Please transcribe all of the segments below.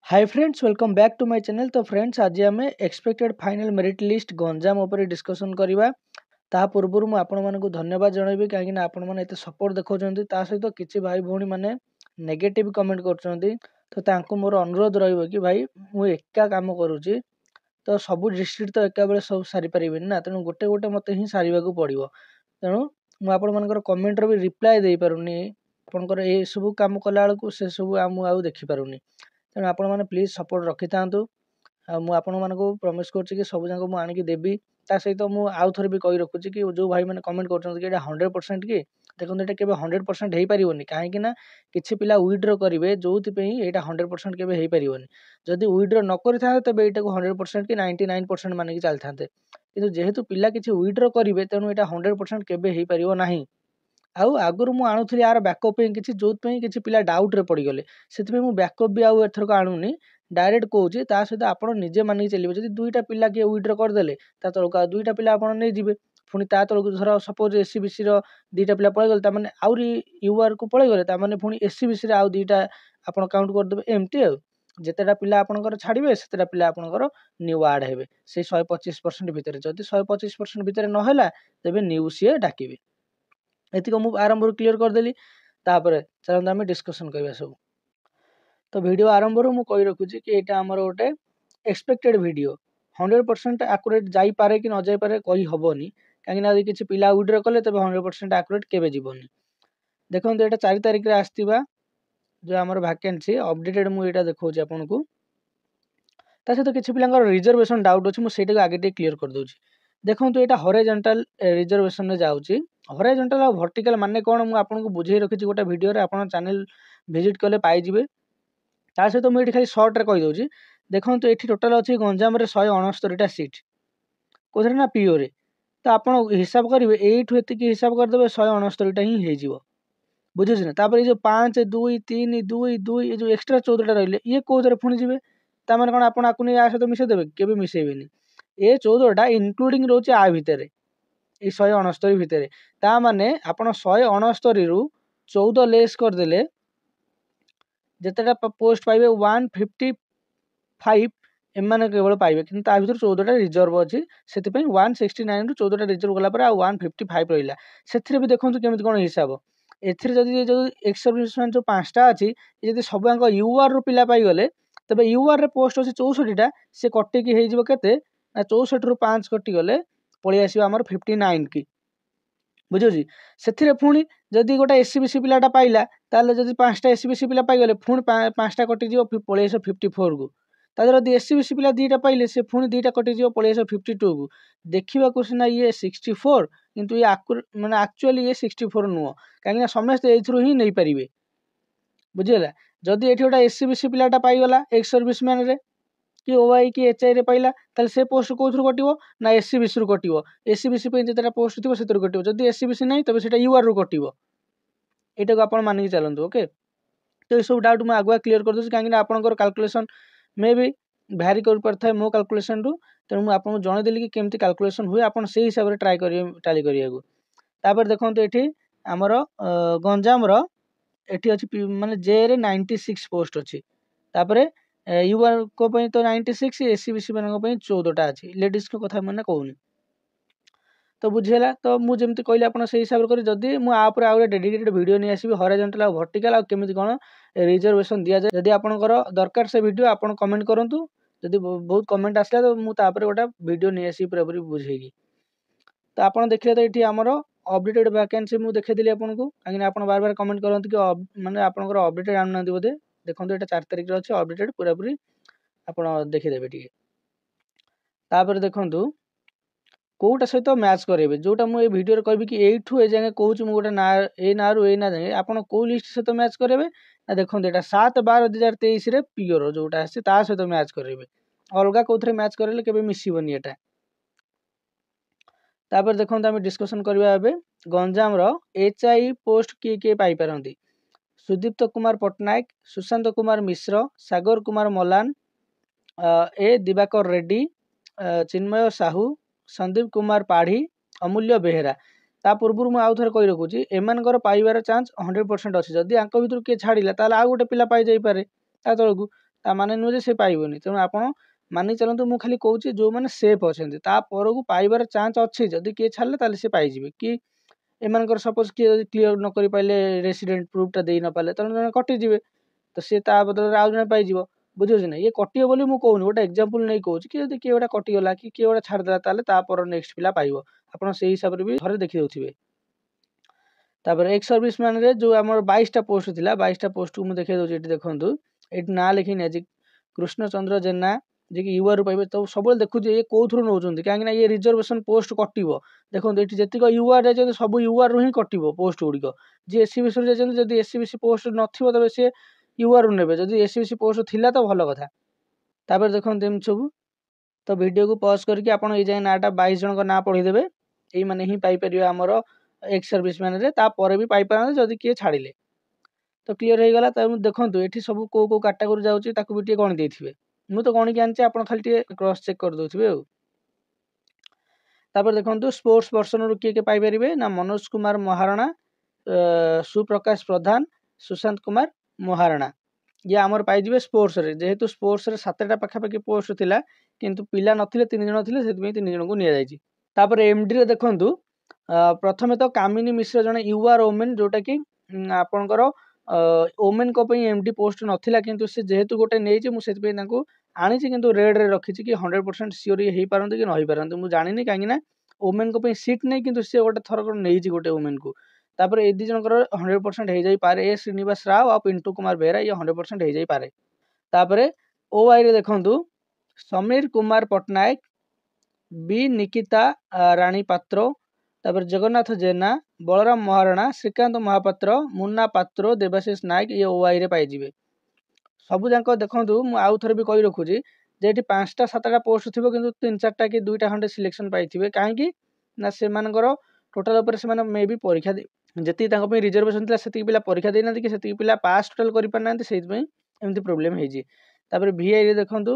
Hi friends welcome back to my channel. तो friends आज आम expected final merit list Ganjam उपर डिस्कसन करवा। ता पूर्व मुझे आपण मानक धन्यवाद जनइबी कहीं आपण मैंने एत सपोर्ट देखा सहित किसी भाई भौणी मैंने नेगेटिव कमेंट कर मोर अनुरोध रही भाई मुझे एका काम करुच्ची तो सब डिस्ट्रिक्ट तो एका बेले सब सारी पारि ना, तेणु गोटे गोटे मत ही सारे पड़ो। तेणु मुझे कमेंटर भी रिप्लाय दे पारुनी आपंकर ये सब कम कला बेलू से सब आउ देखिपारुनी। तेणु आपण मैंने प्लीज सपोर्ट रखी था। मुझे प्रमिश कर सब जाक मुझे देवी ता सहित मुझे आउ थे भी कही रखुच्छी कि जो भाई मैंने कमेंट कर 100% कि देखो ये केवल 100% हो पारन कहीं किसी पिला विड्रो करेंगे जो यहाँ 100% केवे हो पारन। जदि विड्रो न करेंगे तेज यहाँ 100% कि 99% मानिक चली था कि जेहेतु पिला किसी विड्रो करेंगे तेणु यहाँ 100% केवे हो पारना। आउ आगुरी मुझे आणुली यार बैकअप किसी जो किसी पिला डाउट्रे पड़गले से बैकअप भी आउ एथरक आणुनी डायरेक्ट कौच सहित आप निजे मानिक चलिए। जब दुईटा पिला किए विड्रो करदे तलक दुईटा पिला आप नहीं जी पुणी ता तलक धर सपोज एससीबीसी दीटा पिला पलैगले मैंने आउरी यूआर को पलैगले मैंने पुणी एससीबीसी आउ दीटा आप काउंट करदे एमती जितेटा पिला आपंकर छाड़े से पिला आपंकर न्यू आड हे से 125% भितर। जदि 125% भितर नहला तेज न्यू सी डाके एतिक मुझे आरंभ क्लीयर करदेली। चलते आम डिस्कसन करवा सब। तो वीडियो आरंभ मुझे कही रखुच्छी कि यहाँ आमर गोटे एक्सपेक्टेड वीडियो 100% आकुरेट जापे कि न जापे कही हेनी कहीं किसी पिला विड्रो कले तब 100% आकुरेट केवे जीवनी। देखो यहाँ 4 तारिख आसवा जो आम वैकेंसी अपडेटेड मुझे देखा आपन को सहित किसी पिला रिजर्वेशन डाउट अच्छे मुझे आगे क्लीयर कर दूसरी। देखो यहाँ हॉरिजॉन्टल रिजर्वेशन में जाऊँगी हॉरिजॉन्टल और वर्टिकल माने कौन मुझे आपको बुझे रखी गोटे वीडियो रे आपन चैनल विजिट कले पाइबे। ता सहित मुझे खाली सर्ट रे कहीदे देखो ये टोटाल अच्छी गंजाम 169टा सीट कौन ना पीओ रे तो आप हिसाब करेंगे यू एति हिसाब करदे 169टा ही हो बुझे ना। तापर ये 5 2 3 2 2 ये जो एक्सट्रा 14टा रही ये कौन पुणी जी ताने कौन आप सहित मिसेदेवे के मिसेबेनि ये 14टा इनक्लूडिंग रोचे आ भितर ये 169 भितर ता माने आपण 169 रु 14 लेस करदेले जितेटा पोस्ट पाइबे 155 एम केवल पाइबे कि भर 14टा रिजर्व अच्छी से 169 रु 14टा रिजर्व गला 155 रहा से भी देखो केमी कौन हिसाब एथि एक्सर्विसमेंट जो 5टा अच्छी ये सब यूआर रु पिला पाइगले तेज यूआर रे पोस्ट अच्छे 64टा सी कटिकी होते 64 रु 5 कटिगले पलि आस 59 की बुझे से पुणी जदि गोटे एससीबीसी पिलाटा पाइला ताले जदि 5टा एससीबीसी पिला पाइगले पुणी 5टा कटिज पलि 54 को तादर जब एससीबीसी पिला 2टा पाइले से पुणी 2टा कटिज पलि 52 को देखा सीना ये 64 किंतु ये माने एक्चुअली ये 64 नुह कहीं समस्त ही नहीं पारे बुझेगा। जदि ये गोटे एससीबीसी पिलाटा पाइगला एक्स सर्विसमैन रे कि ओआई कि एचआई रे पाइला ताले से पोस्ट कौन कटो ना एससीबीसी रु कटो एससीबीसी जितेटा पोस्ट थी से कटो जदि एससीबीसी नहीं तब से यूआर रु कटो यहाँ को आप मानिक चलते ओके। तो ये सब डाउट मुझे आगुआ क्लीयर कर दूसरी कहीं आपंकर कैलकुलेशन मे भी भैरी कर पारे मो कैलकुलेशन रु तेणु मुझे आपको जनईदेली कि केमती कैलकुलेशन हुए आप से हिसाब से ट्राए करेंगे टाली करने। देखो ये आमर गंजाम एटी अच्छी माने जे रे 96 पोस्ट अच्छी यूआर को तो 96 एससीबीसी मान 14टा अच्छी लेडीज को कथा मैंने कहूनी तो बुझीगला। तो मुझे कहली आप हिसाब से जदि मुझे आउ डेडिकेटेड वीडियो नहीं आसबि हॉरिजॉन्टल और वर्टिकल आ केमी कौन रिजर्वेशन दि जाए जदि आपंकर दरकार से वीडियो आप कमेंट करूँ जदि बहुत कमेंट आसला तो मुझे गोटे वीडियो नहीं आसबि पूरा पूरी बुझेगी। तो आप देखिए तो ये आमर अपडेटेड वैकेंसी मुझे देखी आपको कहीं आप बार बार कमेंट करते कि माने आपंकर अपडेटेड आना बोधे देखो ये 4 तारिख अच्छे अपडेटेड पूरा पूरी आप देखीदेवे टे। तापर देखूँ कौटा सहित मैच करेंगे जोटा मुझे वीडियो कहि कि यू ए जाए कौच मुझे गोटे ना ए ना रु ए ना जाए आप कौ लिस्ट सहित मैच करेंगे ना देखो यहाँ 7/12/2023 पीओर जोटा आसी सहित मैच करेंगे अलग कौन मैच करेंगे केवे मिसबनी एटा। तापर देखो आम डिस्कसन करवा गंजाम एचआई पोस्ट किए किए पाइपारती सुदीप्त कुमार पट्टनायक सुशांत कुमार मिश्र सागर कुमार मलान ए दिवाकर रेड्डी चिन्मय साहू संदीप कुमार पाढ़ी अमूल्य बेहेरा। ता पूर्व मुझे आउ थे कही रखुच्छी एमर पाइबार चान्स 100% अच्छी जदि भर किए छाड़ा ताल आउ गोटे पिला पाई जापे ता तलू ତା ମାନେ ନୁହେଁ ଯେ ସେ ପାଇବନି। ତେଣୁ ଆପଣ ମାନି ଚାଲନ୍ତୁ, ମୁଁ ଖାଲି କହୁଛି ଯେଉଁମାନେ ସେଫ୍ ଅଛନ୍ତି ତା ପରକୁ ପାଇବାର ଚାନ୍ସ ଅଛି। ଯଦି କିଏ ଛାଡ଼ିଲେ ତାହେଲେ ସେ ପାଇଯିବେ। କି ଏମାନଙ୍କର ସପୋଜ କିଏ ଯଦି କ୍ଲିୟର ନ କରିପାରିଲେ ରେସିଡେଣ୍ଟ ପ୍ରୁଫ୍ଟା ଦେଇ ନ ପାରିଲେ, ତେଣୁ ଜଣେ କଟିଯିବେ, ତ ସେ ତା ବଦଳରେ ଆଉ ଜଣେ ପାଇଯିବ। ବୁଝିପାରୁଛି ନା? ଇଏ କଟିବ ବୋଲି ମୁଁ କହୁନି, ଗୋଟେ ଏକ୍ଜାମ୍ପଲ ନେଇ କହୁଛି କି ଯଦି କିଏ ଗୋଟେ କଟିଗଲା କି କିଏ ଗୋଟେ ଛାଡ଼ିଦେଲା ତାହେଲେ ତାପରେ ନେକ୍ସଟ ପିଲା ପାଇବ। ଆପଣ ସେଇ ହିସାବରେ ବି ଘରେ ଦେଖି ଦେଉଥିବେ। ତାପରେ ଏକ୍ସ ସର୍ଭିସ ମ୍ୟାନରେ ଯେଉଁ ଆମର 22ଟା ପୋଷ୍ଟ ଥିଲା, 22ଟା ପୋଷ୍ଟକୁ ମୁଁ ଦେଖାଇ ଦେଉଛି। ଏଠି ଦେଖନ୍ତୁ, ଏଠି ନାଁ ଲେଖିନି ଆଜି କୃଷ୍ଣଚନ୍ଦ୍ର ଜେନା, ଯିଏକି ୟୁଆର୍ ପାଇବେ। ତ ସବୁବେଳେ ଦେଖୁଛି ଇଏ କୋଉଥିରୁ ନେଉଛନ୍ତି, କାହିଁକିନା ଇଏ ରିଜର୍ଭେସନ ପୋଷ୍ଟ କଟିବ। ଦେଖନ୍ତୁ ଏଠି ଯେତିକ ୟୁଆର୍ ଯାଇଛନ୍ତି ସବୁ ୟୁଆର୍ରୁ ହିଁ କଟିବ ପୋଷ୍ଟ ଗୁଡ଼ିକ। ଯିଏ ଏସ୍ସିବିସିରୁ ଯାଇଛନ୍ତି, ଯଦି ଏସ୍ସିବିସି ପୋଷ୍ଟ ନଥିବ ତେବେ ସିଏ ୟୁଆର୍ରୁ ନେବେ, ଯଦି ଏସ୍ସିବିସି ପୋଷ୍ଟ ଥିଲା ତ ଭଲ କଥା। ତାପରେ ଦେଖନ୍ତୁ ଏମିତି ସବୁ। ତ ଭିଡ଼ିଓକୁ ପଜ୍ କରିକି ଆପଣ ଏଇ ଯାଏଁ ନାଁଟା 22 ଜଣଙ୍କ ନାଁ ପଢ଼ିଦେବେ। ଏଇମାନେ ହିଁ ପାଇପାରିବେ ଆମର ଏକ୍ସ ସର୍ଭିସ ମ୍ୟାନରେ, ତାପରେ ବି ପାଇପାରନ୍ତି ଯଦି କିଏ ଛାଡ଼ିଲେ। ତ କ୍ଲିୟର ହେଇଗଲା। ତେଣୁ ଦେଖନ୍ତୁ ଏଠି ସବୁ କୋଉ କୋଉ କାଟାଗୋରୀ ଯାଉଛି ତାକୁ ବି ଟିକେ ଗଣି ଦେଇଥିବେ। ମୁଁ ତ ଗଣିକି ଆଣିଛି, ଆପଣ ଖାଲି ଟିକେ କ୍ରସ୍ ଚେକ୍ କରିଦେଉଥିବେ ଆଉ। ତାପରେ ଦେଖନ୍ତୁ ସ୍ପୋର୍ଟସ ପର୍ସନରୁ କିଏ କିଏ ପାଇପାରିବେ ନା ମନୋଜ କୁମାର ମହାରଣା, ସୁପ୍ରକାଶ ପ୍ରଧାନ, ସୁଶାନ୍ତ କୁମାର ମହାରଣା। ଇଏ ଆମର ପାଇଯିବେ ସ୍ପୋର୍ଟସରେ। ଯେହେତୁ ସ୍ପୋର୍ଟସରେ 7ଟା ପାଖାପାଖି ପୋଷ୍ଟ ଥିଲା, କିନ୍ତୁ ପିଲା ନଥିଲେ 3 ଜଣ ଥିଲେ, ସେଥିପାଇଁ 3 ଜଣଙ୍କୁ ନିଆଯାଇଛି। ତାପରେ ଏମ୍ଡିରେ ଦେଖନ୍ତୁ, ପ୍ରଥମେ ତ କାମିନୀ ମିଶ୍ର ଜଣେ ୟୁଆର୍ ଓମେନ୍, ଯେଉଁଟାକି ଆପଣଙ୍କର ଓମେନ୍ଙ୍କ ପାଇଁ ଏମ୍ଡି ପୋଷ୍ଟ ନଥିଲା, କିନ୍ତୁ ସେ ଯେହେତୁ ଗୋଟେ ନେଇଛି ମୁଁ ସେଥିପାଇଁ ତାଙ୍କୁ ଆଣିଛି, କିନ୍ତୁ ରେଡ୍ରେ ରଖିଛି କି 100% ସିଓର ହେଇପାରନ୍ତି କି ନ ହେଇପାରନ୍ତି ମୁଁ ଜାଣିନି, କାହିଁକିନା ଓମେନ୍ଙ୍କ ପାଇଁ ସିଟ୍ ନେଇ, କିନ୍ତୁ ସେ ଗୋଟେ ଥର ନେଇଛି ଗୋଟେ ଓମେନ୍କୁ। ତାପରେ ଏ 2 ଜଣଙ୍କର 100% ହେଇଯାଇପାରେ, ଏ ଶ୍ରୀନିବାସ ରାଓ ଆଉ ପିଣ୍ଟୁ କୁମାର ବେହେରା, ଇଏ 100% ହେଇଯାଇପାରେ। ତାପରେ ଓୱାଇରେ ଦେଖନ୍ତୁ ସମୀର କୁମାର ପଟ୍ଟନାୟକ, ବି ନିକିତା ରାଣୀ ପାତ୍ର, ତାପରେ ଜଗନ୍ନାଥ ଜେନା, ବଳରାମ ମହାରଣା, ଶ୍ରୀକାନ୍ତ ମହାପାତ୍ର, ମୁନ୍ନା ପାତ୍ର, ଦେବାଶିଷ ନାୟକ, ଇଏ ଓୱାଇରେ ପାଇଯିବେ। ସବୁ ଯାକ ଦେଖନ୍ତୁ, ମୁଁ ଆଉ ଥରେ ବି କହି ରଖୁଛି ଯେ ଏଠି 5ଟା 7ଟା ପୋଷ୍ଟ ଥିବ, କିନ୍ତୁ 3-4ଟା କି 2ଟା ଖଣ୍ଡେ ସିଲେକ୍ସନ ପାଇଥିବେ। କାହିଁକି ନା ସେମାନଙ୍କର ଟୋଟାଲ ଉପରେ ସେମାନେ ମେ ବି ପରୀକ୍ଷା ଯେତିକି ତାଙ୍କ ପାଇଁ ରିଜର୍ଭେସନ ଥିଲା ସେତିକି ପିଲା ପରୀକ୍ଷା ଦେଇନାହାନ୍ତି, କି ସେତିକି ପିଲା ପାସ୍ ଟୋଟାଲ କରିପାରିନାହାନ୍ତି, ସେଇଥିପାଇଁ ଏମିତି ପ୍ରୋବ୍ଲେମ ହେଇଛି। ତାପରେ ଭିଆଇରେ ଦେଖନ୍ତୁ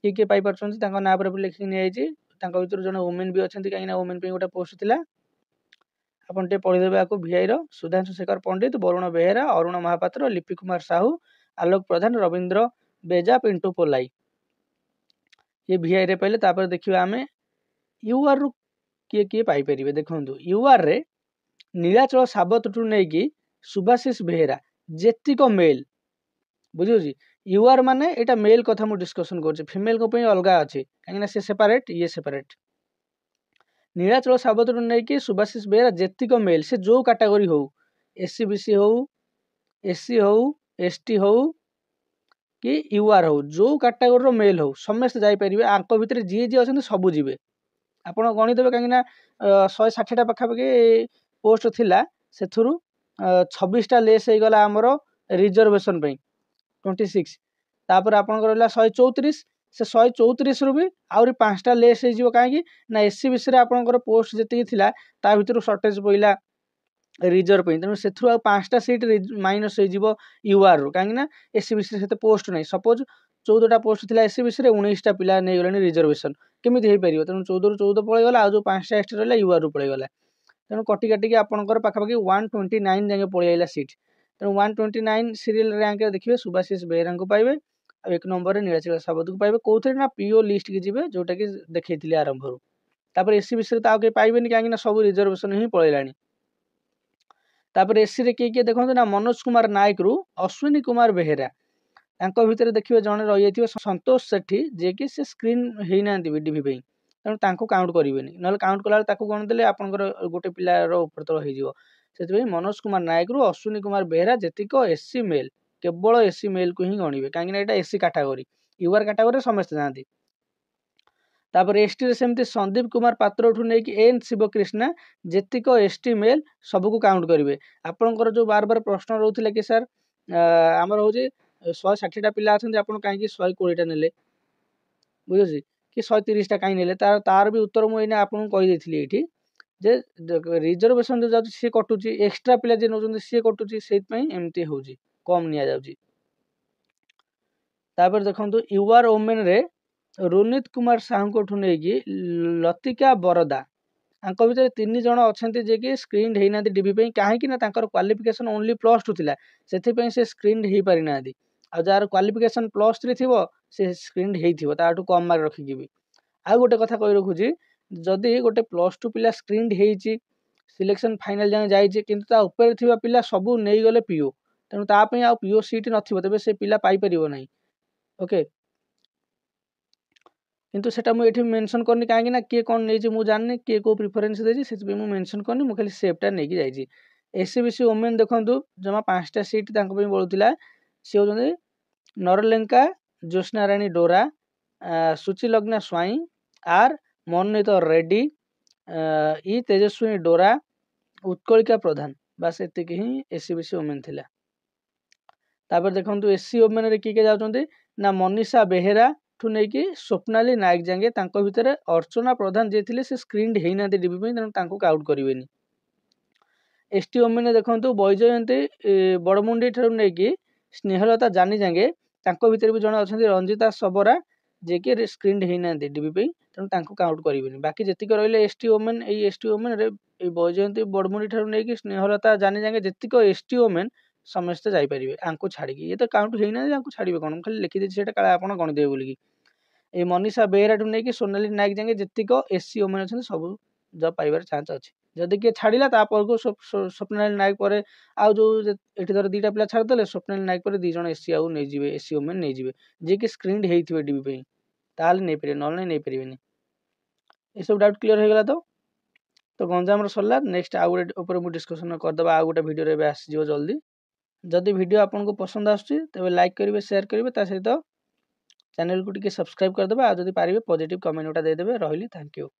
କିଏ କିଏ ପାଇପାରୁଛନ୍ତି, ତାଙ୍କ ନାଁ ଉପରେ ଲେଖିକି ନିଆଯାଇଛି। ତାଙ୍କ ଭିତରୁ ଜଣେ ଓମେନ୍ ବି ଅଛନ୍ତି, କାହିଁକିନା ଓମେନ୍ ପାଇଁ ଗୋଟେ ପୋଷ୍ଟ ଥିଲା। ଆପଣ ଟିକେ ପଢ଼ିଦେବେ ଆକୁ। ଭିଆଇର ସୁଧାଂଶୁ ଶେଖର ପଣ୍ଡିତ, ବରୁଣ ବେହେରା, ଅରୁଣ ମହାପାତ୍ର, ଲିପି କୁମାର ସାହୁ, ଆଲୋକ ପ୍ରଧାନ, ରବୀନ୍ଦ୍ର ବେଜା, ପିଣ୍ଟୁ ପୋଲାଇ, ଇଏ ଭିଆଇରେ ପାଇଲେ। ତାପରେ ଦେଖିବା ଆମେ ୟୁଆର୍ରୁ କିଏ କିଏ ପାଇପାରିବେ। ଦେଖନ୍ତୁ ୟୁଆର୍ରେ ନୀଳାଚଳ ସାବତଠୁ ନେଇକି ସୁଭାଶିଷ ବେହେରା, ଯେତିକ ମେଲ୍, ବୁଝିହେଉଛି। ୟୁଆର୍ ମାନେ ଏଇଟା ମେଲ୍ କଥା ମୁଁ ଡିସ୍କସନ୍ କରୁଛି, ଫିମେଲଙ୍କ ପାଇଁ ଅଲଗା ଅଛି, କାହିଁକିନା ସେ ସେପାରେଟ୍, ଇଏ ସେପାରେଟ୍। ନୀଳାଚଳ ସାବତଠୁ ନେଇକି ସୁଭାଶିଷ ବେହେରା ଯେତିକ ମେଲ୍, ସେ ଯେଉଁ କାଟାଗୋରୀ ହଉ, ଏସ୍ସିବିସି ହଉ, ଏସ୍ସି ହଉ, ଏସ୍ଟି ହଉ କି ୟୁଆର୍ ହଉ, ଯେଉଁ କାଟାଗୋରୀର ମେଲ୍ ହଉ, ସମସ୍ତେ ଯାଇପାରିବେ। ଆଙ୍କ ଭିତରେ ଯିଏ ଯିଏ ଅଛନ୍ତି ସବୁ ଯିବେ। ଆପଣ ଗଣିଦେବେ, କାହିଁକିନା 160ଟା ପାଖାପାଖି ପୋଷ୍ଟ ଥିଲା, ସେଥିରୁ 26ଟା ଲେସ୍ ହେଇଗଲା ଆମର ରିଜର୍ଭେସନ ପାଇଁ 26। ତାପରେ ଆପଣଙ୍କର ରହିଲା 134, ସେ 134ରୁ ବି ଆହୁରି 5ଟା ଲେସ୍ ହେଇଯିବ। କାହିଁକି ନା ଏସ୍ସିବିସିରେ ଆପଣଙ୍କର ପୋଷ୍ଟ ଯେତିକି ଥିଲା ତା ଭିତରୁ ସର୍ଟେଜ ପଇଲା ରିଜର୍ଭ ପାଇଁ, ତେଣୁ ସେଥିରୁ ଆଉ 5ଟା ସିଟ୍ ମାଇନସ୍ ହେଇଯିବ ୟୁଆର୍ରୁ, କାହିଁକିନା ଏସ୍ସିବିସିରେ ସେତେ ପୋଷ୍ଟ ନାହିଁ। ସପୋଜ 14ଟା ପୋଷ୍ଟ ଥିଲା ଏସ୍ସିବିସିରେ, 19ଟା ପିଲା ନେଇଗଲେଣି ରିଜର୍ଭେସନ, କେମିତି ହେଇପାରିବ? ତେଣୁ 14ରୁ 14 ପଳେଇଗଲା, ଆଉ ଯେଉଁ 5ଟା ଏକ୍ସଟ୍ରା ରହିଲା ୟୁଆର୍ରୁ ପଳେଇଗଲା। ତେଣୁ କଟି କାଟିକି ଆପଣଙ୍କର ପାଖାପାଖି 129 ଯାକେ ପଳେଇ ଆସିଲା ସିଟ୍। ତେଣୁ 129 ସିରିଏଲ ର୍ୟାଙ୍କରେ ଦେଖିବେ ସୁଭାଶିଷ ବେହେରାଙ୍କୁ ପାଇବେ, ଆଉ 1 ନମ୍ବରରେ ନୀଳାଚଳ ସାବତକୁ ପାଇବେ। କୋଉଥିରେ ନା ପିଓ ଲିଷ୍ଟକି ଯିବେ, ଯୋଉଟାକି ଦେଖେଇଥିଲି ଆରମ୍ଭରୁ। ତାପରେ ଏସ୍ସିବିସିରେ ତ ଆଉ କେହି ପାଇବେନି, କାହିଁକିନା ସବୁ ରିଜର୍ଭେସନ ହିଁ ପଳେଇଲାଣି। ତାପରେ ଏସ୍ସିରେ କିଏ କିଏ ଦେଖନ୍ତୁ ନା ମନୋଜ କୁମାର ନାୟକରୁ ଅଶ୍ୱିନୀ କୁମାର ବେହେରା, ତାଙ୍କ ଭିତରେ ଦେଖିବେ ଜଣେ ରହିଯାଇଥିବେ ସନ୍ତୋଷ ସେଠୀ, ଯିଏକି ସେ ସ୍କ୍ରିନ୍ ହେଇନାହାନ୍ତି ବିଡିଭି ପାଇଁ, ତେଣୁ ତାଙ୍କୁ କାଉଣ୍ଟ କରିବେନି। ନହେଲେ କାଉଣ୍ଟ କଲାବେଳେ ତାକୁ ଗଣି ଦେଲେ ଆପଣଙ୍କର ଗୋଟେ ପିଲାର ଉପରତଳ ହେଇଯିବ। ସେଥିପାଇଁ ମନୋଜ କୁମାର ନାୟକରୁ ଅଶ୍ୱିନୀ କୁମାର ବେହେରା ଯେତିକ ଏସ୍ସି ମେଲ୍, କେବଳ ଏସ୍ସି ମେଲ୍କୁ ହିଁ ଗଣିବେ, କାହିଁକିନା ଏଇଟା ଏସ୍ସି କାଟାଗୋରୀ। ୟୁଆର୍ କାଟାଗୋରୀରେ ସମସ୍ତେ ଯାଆନ୍ତି। ତାପରେ ଏସ୍ଟିରେ ସେମିତି ସନ୍ଦୀପ କୁମାର ପାତ୍ରଠୁ ନେଇକି ଏନ୍ ଶିବକ୍ରିଷ୍ଣା, ଯେତିକ ଏସ୍ଟି ମେଲ୍ ସବୁକୁ କାଉଣ୍ଟ କରିବେ। ଆପଣଙ୍କର ଯେଉଁ ବାର ପ୍ରଶ୍ନ ରହୁଥିଲା କି ସାର୍ ଆମର ହେଉଛି 160ଟା ପିଲା ଅଛନ୍ତି, ଆପଣ କାହିଁକି 120ଟା ନେଲେ, ବୁଝୁଛି, କି 130ଟା କାହିଁକି ନେଲେ, ତାର ବି ଉତ୍ତର ମୁଁ ଏଇନା ଆପଣଙ୍କୁ କହିଦେଇଥିଲି ଏଇଠି, ଯେ ରିଜର୍ଭେସନ ଯେଉଁ ଯାଉଛି ସିଏ କଟୁଛି, ଏକ୍ସଟ୍ରା ପିଲା ଯିଏ ନେଉଛନ୍ତି ସିଏ କଟୁଛି, ସେଇଥିପାଇଁ ଏମିତି ହେଉଛି, କମ୍ ନିଆଯାଉଛି। ତାପରେ ଦେଖନ୍ତୁ ୟୁଆର୍ ଓମେନ୍ରେ ରୋନିତ କୁମାର ସାହୁଙ୍କଠୁ ନେଇକି ଲତିକା ବରଦା, ତାଙ୍କ ଭିତରେ 3 ଜଣ ଅଛନ୍ତି ଯିଏକି ସ୍କ୍ରିନ୍ଡ ହେଇନାହାନ୍ତି ଡିବି ପାଇଁ। କାହିଁକି ନା ତାଙ୍କର କ୍ୱାଲିଫିକେସନ ଓନ୍ଲି +2 ଥିଲା, ସେଥିପାଇଁ ସେ ସ୍କ୍ରିନ୍ଡ ହେଇପାରିନାହାନ୍ତି। आ जार क्वालिफिकेशन +3 थिबो से स्क्रीन हेइथिबो ताटू कम मार्क रखिकी भी। आ गोटे कथा कहि रखुची जदि गोटे +2 पिला स्क्रीन हेइची सिलेक्शन फाइनल जाए जाइए किंतु ता ऊपर थिबा पिला सबू नहीं गले पीओ तेणु ता पई आ पीओ सीट नथिबो तबे से पिला पाई परिबो नहीं। ओके किंतु सेटा मु एठी मेंशन करनी काहे ना के कोन नै जे मु जाननी के को प्रेफरेंस देजी से मु मेंशन करनी मु खाली सेफटा नै कि जाइजी। एससीबीसी वुमेन देखंतु जमा 5टा सीट तांको पई बोलुतिला से होजनी नरलंका ज्योत्स्ना रानी डोरा सुचिलग्ना स्वाई आर मनोनीत रेड्डी ई तेजस्विनी डोरा उत्कलिका प्रधान बास एतिक ही एससीबीसी वुमेन थिला। तापर देखंतु एससी वुमेन रे किके जाउचंती ना मनीषा बेहेरा ठु नै कि स्वप्नाली नायक जांगे तांको भितरे अर्चना प्रधान जे थिले से स्क्रीन हेइना डीबी पई तेणु तांको काउंट करिवेनी। एसटी वुमेन देखंतु बैजयंती बड़मुंडी ठु नै कि स्नेहलता जानी जांगे तांको भितरे भी जण अछंती रंजिता सबरा जे कि स्क्रीन हेइना डीबी पई तेणु तांको काउंट करिवेनी। बाकी जेतिक रहले एसटी वुमेन एसटी वुमेन रे बैजयंती बड़मुंडी ठु नै कि स्नेहलता जानी जांगे जेतिक एसटी वुमेन समस्त जाई परिबे आंको छाड़ी ये तो काउंट हेइना आंको छाड़ीबे कोन खाली लिखि दे सेटा काला आपण गण देबे बोली ए मनीषा बेहेरा ठु नै कि सोनाली नायक जांगे जेतिक एससी वुमेन अछन सब जब पाइबार चांस अछि। जदि के छाड़िला ता पर को स्वप्नाली नायक पर आ जो एठी धर दीटा पिला छाड़ देले स्वप्नाली नायक पर दी जण एससी आउ नै जिवे एससी वुमेन नै जिवे जे कि स्क्रीन हेइथिबे डीबी पई ताल नै परिबे नल नै परिबेनी। ए सब डाउट क्लियर हो गेला तो गंजाम रो सरला नेक्स्ट आ गुटे ऊपर मु डिस्कशन कर दबा आ गुटे वीडियो रे आसी जिवो जल्दी। जदि वीडियो आपन को पसंद आसुची तबे लाइक करिवे शेयर करिवे ता सहित चैनल को टिके सब्सक्राइब कर देबा आ जदि पारिबे पॉजिटिव कमेंट उटा दे देबे। रहिली थैंक यू।